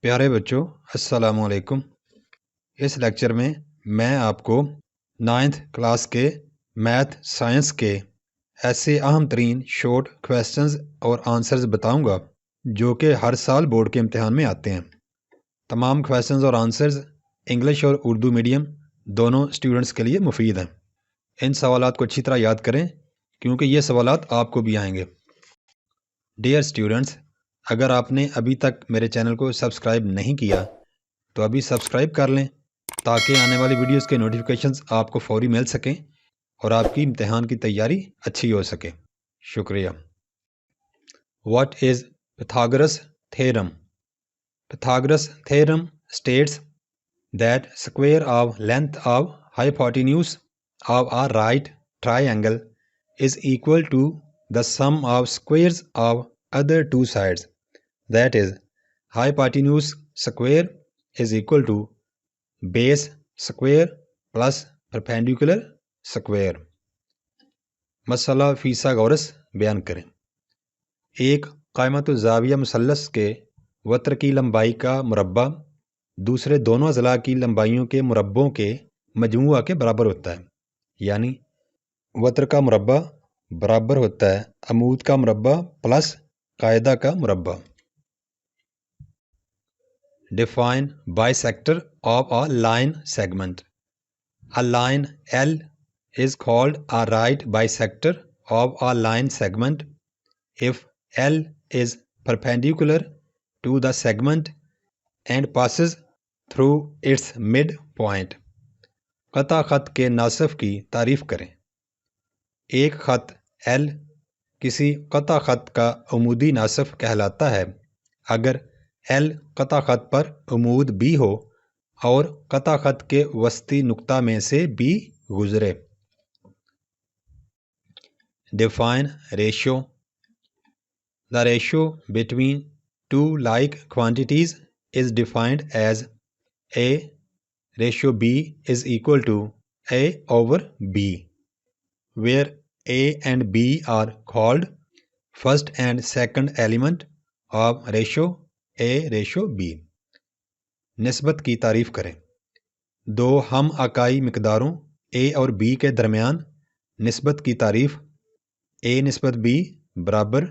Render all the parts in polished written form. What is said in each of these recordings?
प्यारे बच्चों, अस्सलामु अलैकुम। इस लेक्चर में मैं आपको 9th क्लास के मैथ साइंस के ऐसे अहम तरीन शॉर्ट क्वेश्चंस और आंसर्स बताऊंगा जो कि हर साल बोर्ड के इम्तिहान में आते हैं। तमाम क्वेश्चंस और आंसर्स इंग्लिश और उर्दू मीडियम दोनों स्टूडेंट्स के लिए मुफीद हैं। इन सवालात को अच्छी तरह याद करें क्योंकि ये सवालात आपको भी आएंगे। डियर स्टूडेंट्स, अगर आपने अभी तक मेरे चैनल को सब्सक्राइब नहीं किया तो अभी सब्सक्राइब कर लें ताकि आने वाली वीडियोस के नोटिफिकेशंस आपको फौरी मिल सकें और आपकी इम्तिहान की तैयारी अच्छी हो सके। शुक्रिया। What is Pythagoras theorem? Pythagoras theorem states that square of length of hypotenuse of a right triangle is equal to the sum of squares of other two sides. That is, hypotenuse square is equal to base square plus perpendicular square। मसला फीसागोरस बयान करें। एक कायमत ज़ाविया मुसल्लस के वत्र की लंबाई का मुरब्बा दूसरे दोनों अज़ला की लंबाइयों के मुरब्बों के मजमुआ के बराबर होता है। यानी वत्र का मुरब्बा बराबर होता है अमूद का मुरब्बा प्लस कायदा का मुरब्बा। Define bisector of a line segment. A line L is called a right bisector of a line segment if L is perpendicular to the segment and passes through its midpoint. कता खत के नासफ की तारीफ करें। एक खत L किसी कता खत का अमूदी नासफ कहलाता है अगर L कता खत पर अमूद B हो और कता खत के वस्ती नुक्ता में से B गुजरे। Define ratio. The ratio between two like quantities is defined as A ratio B is equal to A over B, where A and B are called first and second element of ratio A ratio B. निस्बत की तारीफ करें। दो हम acai मिकदारों A और B के दरमियान निस्बत की तारीफ A निस्बत B बराबर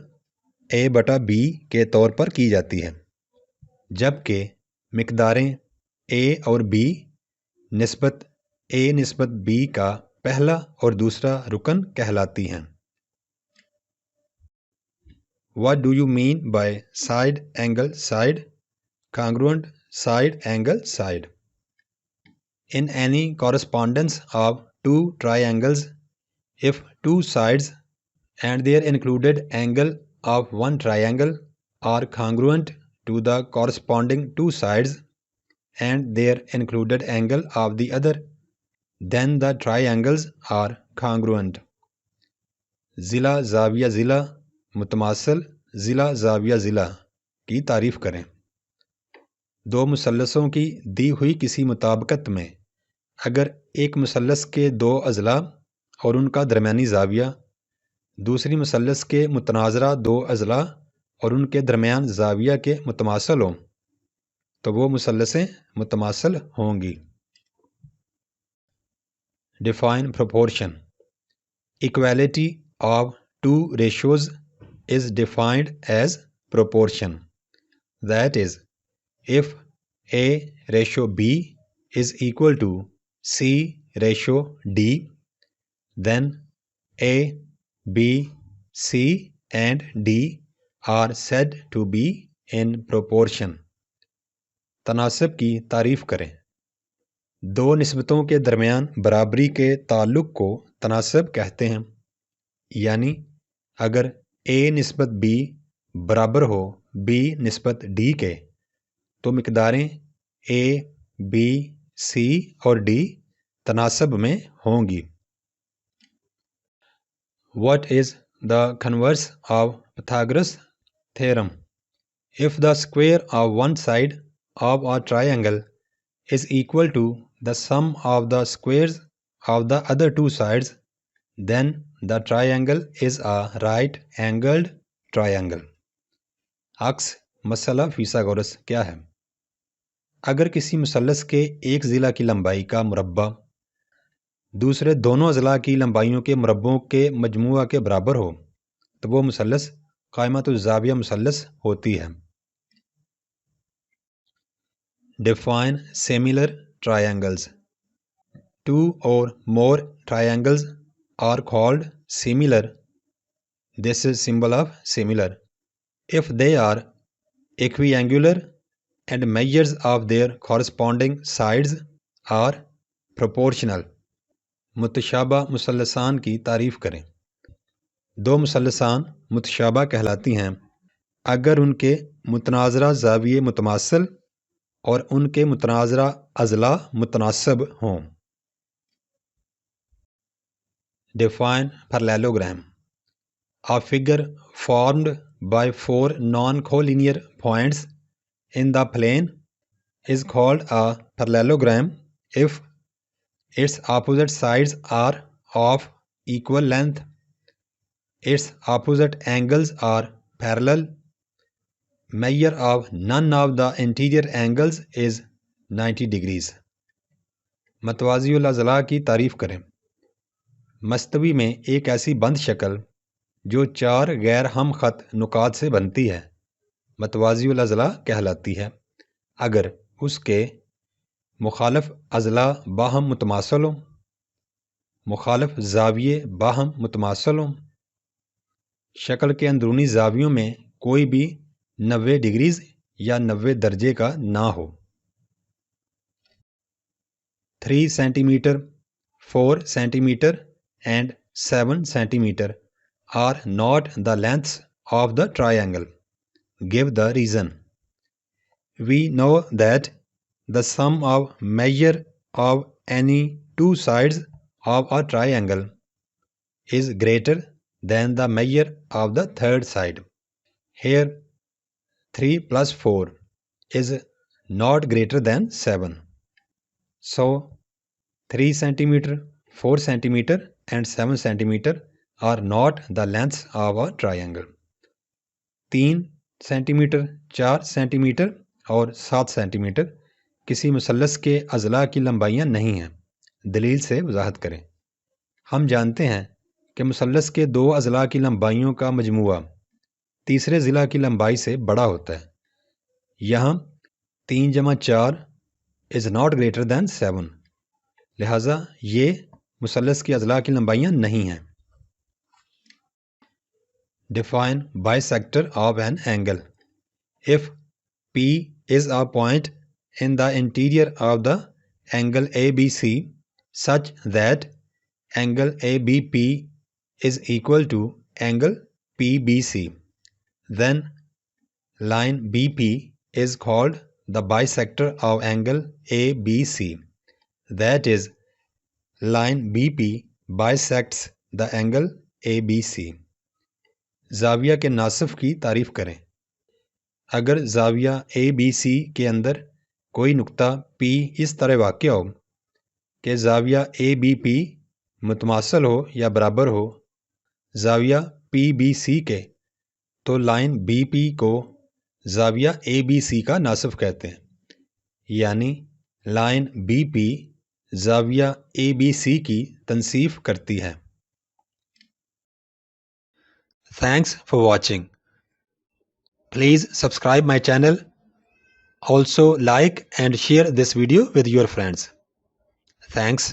A बटा B के तौर पर की जाती है, जबकि मिकदारें A और B निस्बत A निस्बत B का पहला और दूसरा रुकन कहलाती हैं। What do you mean by side angle side, congruent side angle side? In any correspondence of two triangles, if two sides and their included angle of one triangle are congruent to the corresponding two sides and their included angle of the other, then the triangles are congruent. ज़िला ज़ाविया ज़िला मुतमासल ज़िला ज़ाविया ज़िला की तारीफ करें। दो मुसल्लसों की दी हुई किसी मुताबिकत में अगर एक मुसल्लस के दो अज़ला और उनका दरमियानी ज़ाविया दूसरी मुसल्लस के मुतनाज़रा दो अज़ला और उनके दरमियान ज़ाविया के मुतमासल हों तो वो मुसल्लसें मुतमासल होंगी। Define proportion. Equality of two ratios is defined as proportion. That is, if A ratio B is equal to C ratio D, then A, B, C and D are said to be in proportion. तनासब की तारीफ करें। दो निस्बतों के दरमियान बराबरी के ताल्लुक़ को तनासब कहते हैं। यानी अगर A निस्बत B बराबर हो B निस्बत D के तो मिकदारें A, B, C और D तनासब में होंगी। What is the converse of Pythagoras theorem? If the square of one side of a triangle is equal to the sum of the squares of the other two sides, then the triangle is a right angled triangle. अक्स मसला फीसागोरस क्या है? अगर किसी मुसल्लस के एक ज़िला की लंबाई का मुरब्बा दूसरे दोनों अज़ला की लंबाइयों के मुरब्बों के मजमुआ के बराबर हो तो वो मुसल्लस क़ाइमतुज़्ज़ाविया मुसल्लस होती है। Define similar triangles. Two or more triangles are called similar. This is symbol of similar if they are equiangular and measures of their corresponding sides are proportional. मुतशाबा मुसल्लसान की तारीफ करें। दो मुसल्लसान मुतशाबा कहलाती हैं अगर उनके मुतनाज़रा ज़ाविये मुतमासल और उनके मुतनाज़रा अज़ला मुतनासब हों। Define parallelogram. A figure formed by four non-collinear points in the plane is called a parallelogram if its opposite sides are of equal length, its opposite angles are parallel, measure of none of the interior angles is 90 degrees. मतवाज़ियुल अज़ला की तारीफ करें। मस्तवी में एक ऐसी बंद शक्ल जो चार गैर हम खत नुकात से बनती है मतवाज़ियुल अज़ला कहलाती है अगर उसके मुखालफ अज़ला बाहम मुतमासल हों, मुखालफ ज़ाविये बाहम मुतमासल हों, शक्ल के अंदरूनी ज़ावियों में कोई भी 90 डिग्रीज या 90 दर्जे का ना हो। 3 centimetre, 4 centimetre and 7 centimeter are not the lengths of the triangle. Give the reason. We know that the sum of measure of any two sides of a triangle is greater than the measure of the third side. Here 3 plus 4 is not greater than 7. So 3 centimeter, 4 centimeter and 7 centimeter are not the lengths of a triangle. 3 centimetre, 4 centimetre और 7 centimetre किसी मुसल्लस के अज़ला की लंबाइयाँ नहीं हैं। दलील से वजाहत करें। हम जानते हैं कि मुसल्लस के दो अज़ला की लंबाइयों का मजमुआ तीसरे ज़िला की लंबाई से बड़ा होता है। यहाँ 3 जमा 4 इज़ नॉट ग्रेटर दैन 7, लिहाजा ये मुसल्लस की अज़ला की लंबाइयाँ नहीं हैं। Define bisector of an angle. If P is a point in the interior of the angle ABC such that angle ABP is equal to angle PBC, then line BP is called the bisector of angle ABC. That is, line BP bisects the angle ABC. ज़ाविया के नासिफ की तारीफ करें। अगर ज़ाविया ABC के अंदर कोई नुक्ता P इस तरह वाक़या हो कि ज़ाविया ABP मुतमासल हो या बराबर हो ज़ाविया PBC के, तो लाइन BP को ज़ाविया ABC का नासिफ कहते हैं, यानी लाइन BP ज़ाविया ABC की तंसीफ करती है। Thanks for watching. Please subscribe my channel. Also like and share this video with your friends. Thanks.